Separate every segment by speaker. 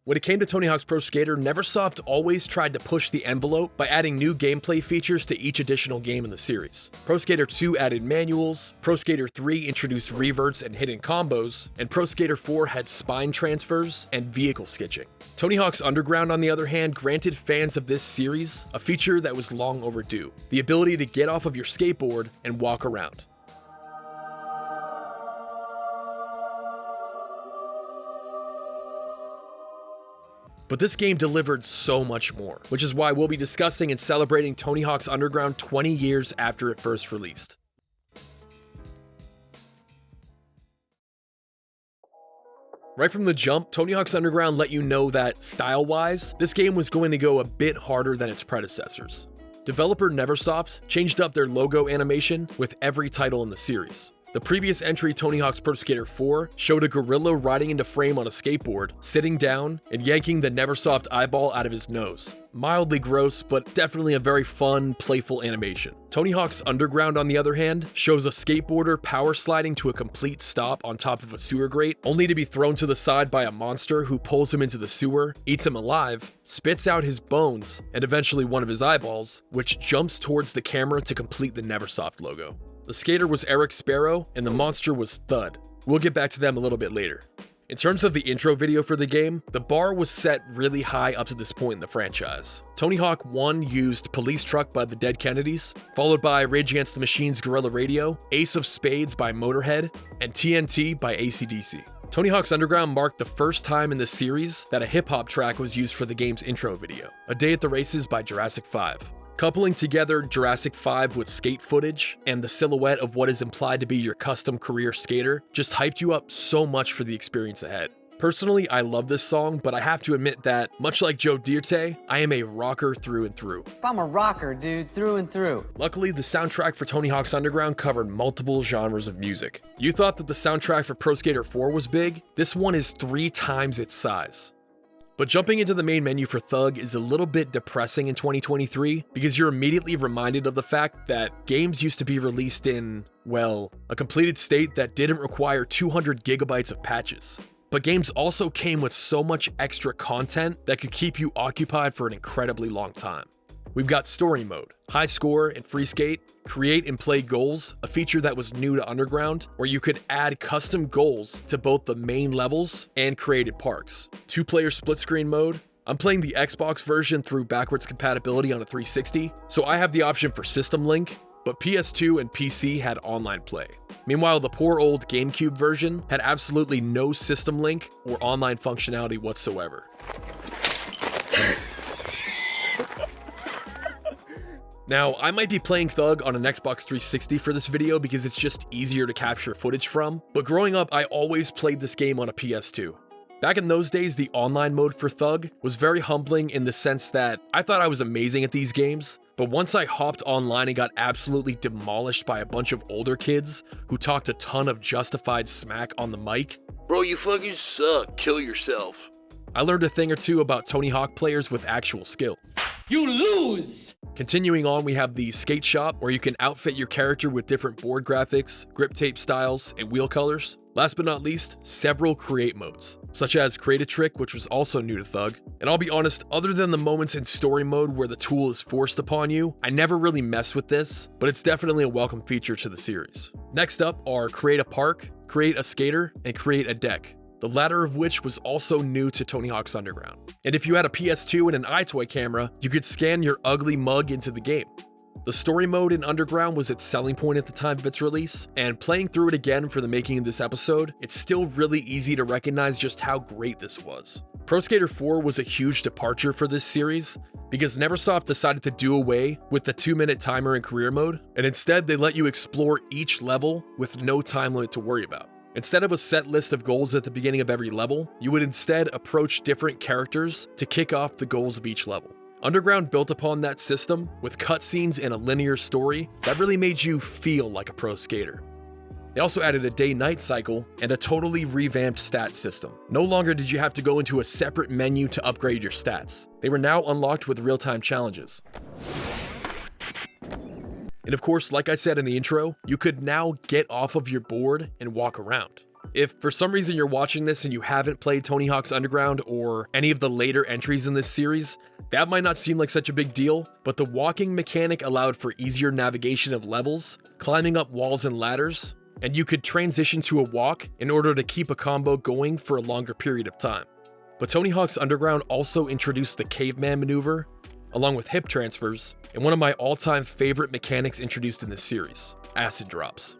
Speaker 1: When it came to Tony Hawk's Pro Skater, Neversoft always tried to push the envelope by adding new gameplay features to each additional game in the series. Pro Skater 2 added manuals, Pro Skater 3 introduced reverts and hidden combos, and Pro Skater 4 had spine transfers and vehicle skitching. Tony Hawk's Underground, on the other hand, granted fans of this series a feature that was long overdue: the ability to get off of your skateboard and walk around. But this game delivered so much more, which is why we'll be discussing and celebrating Tony Hawk's Underground 20 years after it first released. Right from the jump, Tony Hawk's Underground let you know that, style-wise, this game was going to go a bit harder than its predecessors. Developer Neversoft changed up their logo animation with every title in the series. The previous entry, Tony Hawk's Pro Skater 4, showed a gorilla riding into frame on a skateboard, sitting down, and yanking the Neversoft eyeball out of his nose. Mildly gross, but definitely a very fun, playful animation. Tony Hawk's Underground, on the other hand, shows a skateboarder power sliding to a complete stop on top of a sewer grate, only to be thrown to the side by a monster who pulls him into the sewer, eats him alive, spits out his bones, and eventually one of his eyeballs, which jumps towards the camera to complete the Neversoft logo. The skater was Eric Sparrow, and the monster was THUD. We'll get back to them a little bit later. In terms of the intro video for the game, the bar was set really high up to this point in the franchise. Tony Hawk 1 used Police Truck by the Dead Kennedys, followed by Rage Against the Machine's Guerrilla Radio, Ace of Spades by Motorhead, and TNT by AC/DC. Tony Hawk's Underground marked the first time in the series that a hip-hop track was used for the game's intro video, A Day at the Races by Jurassic 5. Coupling together Jurassic 5 with skate footage and the silhouette of what is implied to be your custom career skater just hyped you up so much for the experience ahead. Personally, I love this song, but I have to admit that, much like Joe Dierte, I am a rocker through and through.
Speaker 2: I'm a rocker, dude, through and through.
Speaker 1: Luckily, the soundtrack for Tony Hawk's Underground covered multiple genres of music. You thought that the soundtrack for Pro Skater 4 was big? This one is 3 times its size. But jumping into the main menu for THUD is a little bit depressing in 2023 because you're immediately reminded of the fact that games used to be released in, well, a completed state that didn't require 200 gigabytes of patches. But games also came with so much extra content that could keep you occupied for an incredibly long time. We've got Story Mode, High Score, and Free Skate, Create and Play Goals, a feature that was new to Underground, where you could add custom goals to both the main levels and created parks. 2-player split screen mode. I'm playing the Xbox version through backwards compatibility on a 360, so I have the option for System Link, but PS2 and PC had online play. Meanwhile, the poor old GameCube version had absolutely no System Link or online functionality whatsoever. Now, I might be playing THUD on an Xbox 360 for this video because it's just easier to capture footage from, but growing up, I always played this game on a PS2. Back in those days, the online mode for THUD was very humbling in the sense that I thought I was amazing at these games, but once I hopped online and got absolutely demolished by a bunch of older kids who talked a ton of justified smack on the mic,
Speaker 3: "Bro, you fucking suck, kill yourself,"
Speaker 1: I learned a thing or two about Tony Hawk players with actual skill.
Speaker 3: You lose!
Speaker 1: Continuing on, we have the Skate Shop, where you can outfit your character with different board graphics, grip tape styles, and wheel colors. Last but not least, several create modes, such as Create a Trick, which was also new to THUD. And I'll be honest, other than the moments in story mode where the tool is forced upon you, I never really messed with this, but it's definitely a welcome feature to the series. Next up are Create a Park, Create a Skater, and Create a Deck, the latter of which was also new to Tony Hawk's Underground. And if you had a PS2 and an iToy camera, you could scan your ugly mug into the game. The story mode in Underground was its selling point at the time of its release, and playing through it again for the making of this episode, it's still really easy to recognize just how great this was. Pro Skater 4 was a huge departure for this series because Neversoft decided to do away with the 2-minute timer in career mode, and instead they let you explore each level with no time limit to worry about. Instead of a set list of goals at the beginning of every level, you would instead approach different characters to kick off the goals of each level. Underground built upon that system with cutscenes and a linear story that really made you feel like a pro skater. They also added a day-night cycle and a totally revamped stat system. No longer did you have to go into a separate menu to upgrade your stats. They were now unlocked with real-time challenges. And of course, like I said in the intro, you could now get off of your board and walk around. If for some reason you're watching this and you haven't played Tony Hawk's Underground or any of the later entries in this series, that might not seem like such a big deal, but the walking mechanic allowed for easier navigation of levels, climbing up walls and ladders, and you could transition to a walk in order to keep a combo going for a longer period of time. But Tony Hawk's Underground also introduced the caveman maneuver, along with hip transfers, and one of my all-time favorite mechanics introduced in this series, acid drops.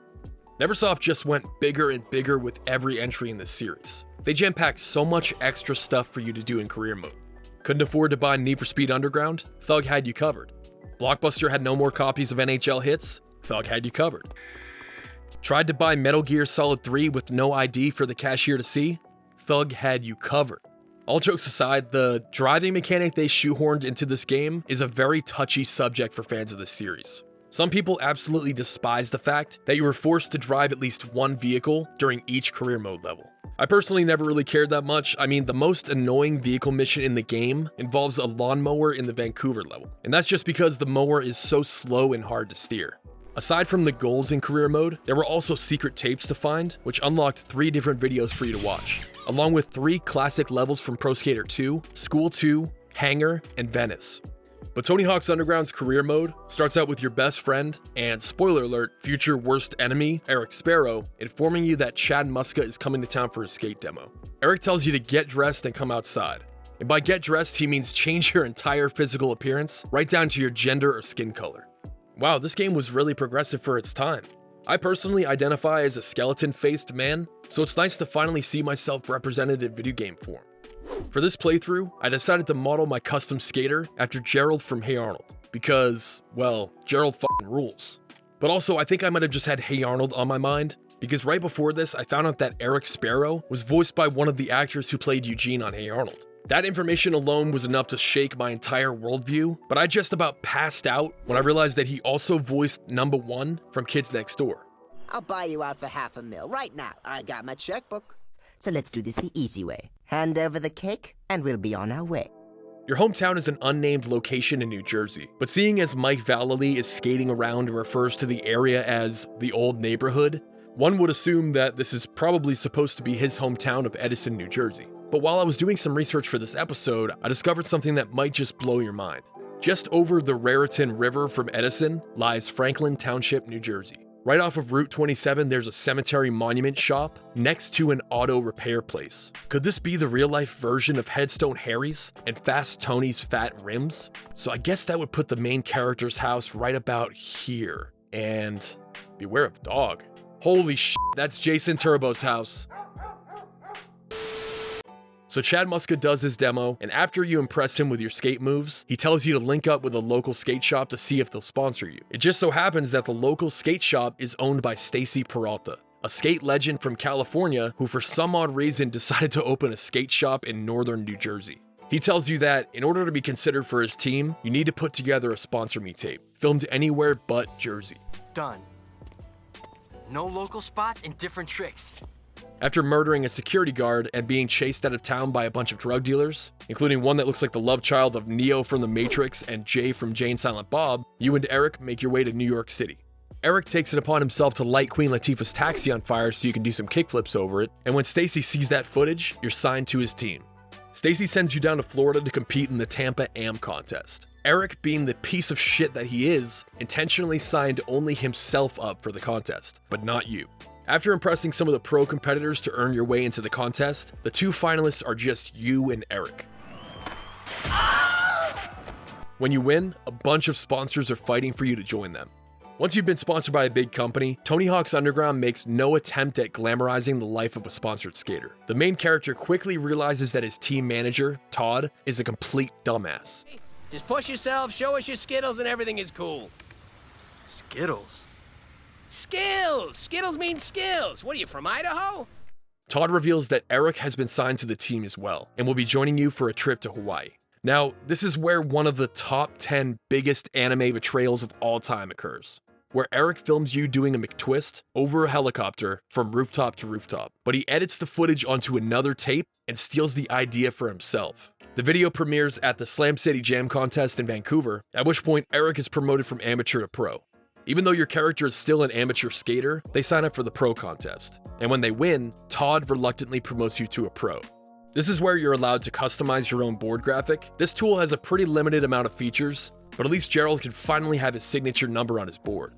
Speaker 1: Neversoft just went bigger and bigger with every entry in this series. They jam-packed so much extra stuff for you to do in career mode. Couldn't afford to buy Need for Speed Underground? THUD had you covered. Blockbuster had no more copies of NHL hits? THUD had you covered. Tried to buy Metal Gear Solid 3 with no ID for the cashier to see? THUD had you covered. All jokes aside, the driving mechanic they shoehorned into this game is a very touchy subject for fans of this series. Some people absolutely despise the fact that you were forced to drive at least one vehicle during each career mode level. I personally never really cared that much. I mean, the most annoying vehicle mission in the game involves a lawnmower in the Vancouver level, and that's just because the mower is so slow and hard to steer. Aside from the goals in career mode, there were also secret tapes to find, which unlocked 3 different videos for you to watch, along with 3 classic levels from Pro Skater 2, School 2, Hangar, and Venice. But Tony Hawk's Underground's career mode starts out with your best friend and, spoiler alert, future worst enemy, Eric Sparrow, informing you that Chad Muska is coming to town for a skate demo. Eric tells you to get dressed and come outside. And by get dressed, he means change your entire physical appearance, right down to your gender or skin color. Wow, this game was really progressive for its time. I personally identify as a skeleton-faced man, so it's nice to finally see myself represented in video game form. For this playthrough, I decided to model my custom skater after Gerald from Hey Arnold, because, well, Gerald fucking rules. But also, I think I might have just had Hey Arnold on my mind, because right before this, I found out that Eric Sparrow was voiced by one of the actors who played Eugene on Hey Arnold. That information alone was enough to shake my entire worldview, but I just about passed out when I realized that he also voiced Number 1 from Kids Next Door.
Speaker 4: I'll buy you out for $500,000 right now. I got my checkbook. So let's do this the easy way. Hand over the cake, and we'll be on our way.
Speaker 1: Your hometown is an unnamed location in New Jersey, but seeing as Mike Vallely is skating around and refers to the area as the old neighborhood, one would assume that this is probably supposed to be his hometown of Edison, New Jersey. But while I was doing some research for this episode, I discovered something that might just blow your mind. Just over the Raritan River from Edison lies Franklin Township, New Jersey. Right off of Route 27, there's a cemetery monument shop next to an auto repair place. Could this be the real-life version of Headstone Harry's and Fast Tony's Fat Rims? So I guess that would put the main character's house right about here. And beware of dog. Holy shit, that's Jason Turbo's house. So Chad Muska does his demo, and after you impress him with your skate moves, he tells you to link up with a local skate shop to see if they'll sponsor you. It just so happens that the local skate shop is owned by Stacy Peralta, a skate legend from California who for some odd reason decided to open a skate shop in northern New Jersey. He tells you that in order to be considered for his team, you need to put together a sponsor me tape, filmed anywhere but Jersey.
Speaker 5: Done. No local spots and different tricks.
Speaker 1: After murdering a security guard and being chased out of town by a bunch of drug dealers, including one that looks like the love child of Neo from The Matrix and Jay from Jay and Silent Bob, you and Eric make your way to New York City. Eric takes it upon himself to light Queen Latifah's taxi on fire so you can do some kickflips over it, and when Stacy sees that footage, you're signed to his team. Stacy sends you down to Florida to compete in the Tampa AM contest. Eric, being the piece of shit that he is, intentionally signed only himself up for the contest, but not you. After impressing some of the pro competitors to earn your way into the contest, the 2 finalists are just you and Eric. When you win, a bunch of sponsors are fighting for you to join them. Once you've been sponsored by a big company, Tony Hawk's Underground makes no attempt at glamorizing the life of a sponsored skater. The main character quickly realizes that his team manager, THUD, is a complete dumbass.
Speaker 6: Just push yourself, show us your Skittles, and everything is cool.
Speaker 5: Skittles?
Speaker 6: Skills! Skittles mean skills. What are you, from Idaho?
Speaker 1: THUD reveals that Eric has been signed to the team as well, and will be joining you for a trip to Hawaii. Now, this is where one of the top 10 biggest anime betrayals of all time occurs, where Eric films you doing a McTwist over a helicopter from rooftop to rooftop, but he edits the footage onto another tape and steals the idea for himself. The video premieres at the Slam City Jam contest in Vancouver, at which point Eric is promoted from amateur to pro. Even though your character is still an amateur skater, they sign up for the pro contest. And when they win, THUD reluctantly promotes you to a pro. This is where you're allowed to customize your own board graphic. This tool has a pretty limited amount of features, but at least Gerald can finally have his signature number on his board.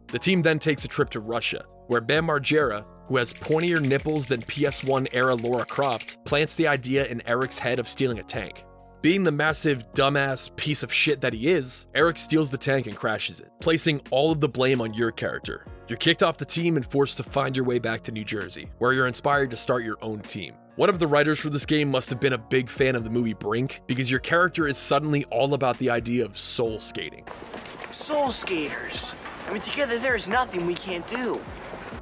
Speaker 1: The team then takes a trip to Russia, where Bam Margera, who has pointier nipples than PS1 era Lara Croft, plants the idea in Eric's head of stealing a tank. Being the massive, dumbass piece of shit that he is, Eric steals the tank and crashes it, placing all of the blame on your character. You're kicked off the team and forced to find your way back to New Jersey, where you're inspired to start your own team. One of the writers for this game must have been a big fan of the movie Brink, because your character is suddenly all about the idea of soul skating.
Speaker 7: Soul skaters. I mean, together there is nothing we can't do.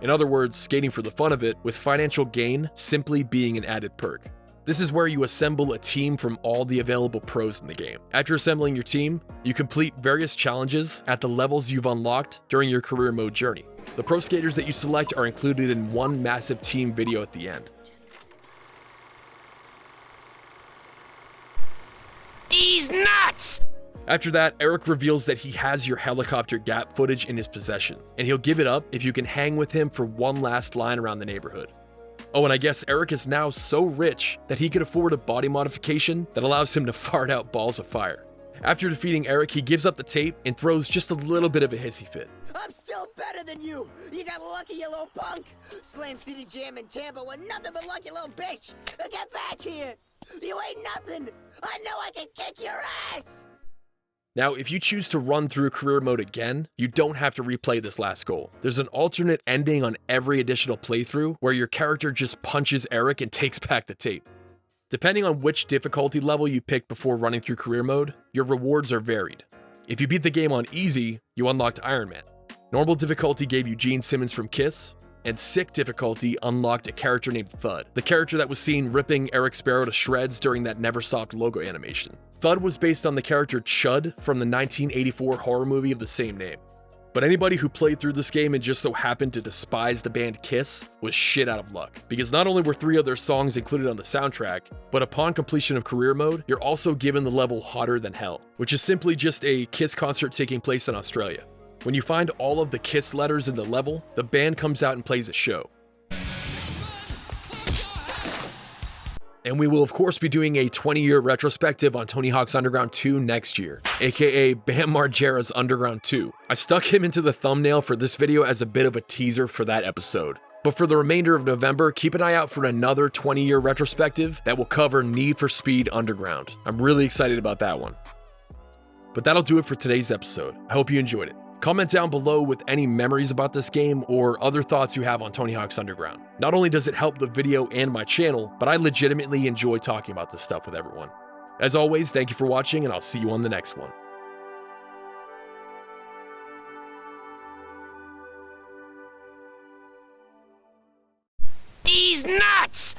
Speaker 1: In other words, skating for the fun of it, with financial gain simply being an added perk. This is where you assemble a team from all the available pros in the game. After assembling your team, you complete various challenges at the levels you've unlocked during your career mode journey. The pro skaters that you select are included in one massive team video at the end.
Speaker 6: These nuts!
Speaker 1: After that, Eric reveals that he has your helicopter gap footage in his possession, and he'll give it up if you can hang with him for one last line around the neighborhood. Oh, and I guess Eric is now so rich that he could afford a body modification that allows him to fart out balls of fire. After defeating Eric, he gives up the tape and throws just a little bit of a hissy fit.
Speaker 4: I'm still better than you! You got lucky, you little punk! Slam City Jam in Tampa with nothing but lucky little bitch! Get back here! You ain't nothing! I know I can kick your ass!
Speaker 1: Now, if you choose to run through career mode again, you don't have to replay this last goal. There's an alternate ending on every additional playthrough where your character just punches Eric and takes back the tape. Depending on which difficulty level you pick before running through career mode, your rewards are varied. If you beat the game on easy, you unlocked Iron Man. Normal difficulty gave you Gene Simmons from Kiss, and sick difficulty unlocked a character named THUD, the character that was seen ripping Eric Sparrow to shreds during that Neversoft logo animation. THUD was based on the character THUD from the 1984 horror movie of the same name. But anybody who played through this game and just so happened to despise the band Kiss was shit out of luck, because not only were 3 of their songs included on the soundtrack, but upon completion of career mode, you're also given the level Hotter Than Hell, which is simply just a Kiss concert taking place in Australia. When you find all of the Kiss letters in the level, the band comes out and plays a show. And we will of course be doing a 20-year retrospective on Tony Hawk's Underground 2 next year, aka Bam Margera's Underground 2. I stuck him into the thumbnail for this video as a bit of a teaser for that episode. But for the remainder of November, keep an eye out for another 20-year retrospective that will cover Need for Speed Underground. I'm really excited about that one. But that'll do it for today's episode. I hope you enjoyed it. Comment down below with any memories about this game or other thoughts you have on Tony Hawk's Underground. Not only does it help the video and my channel, but I legitimately enjoy talking about this stuff with everyone. As always, thank you for watching, and I'll see you on the next one.
Speaker 6: These nuts!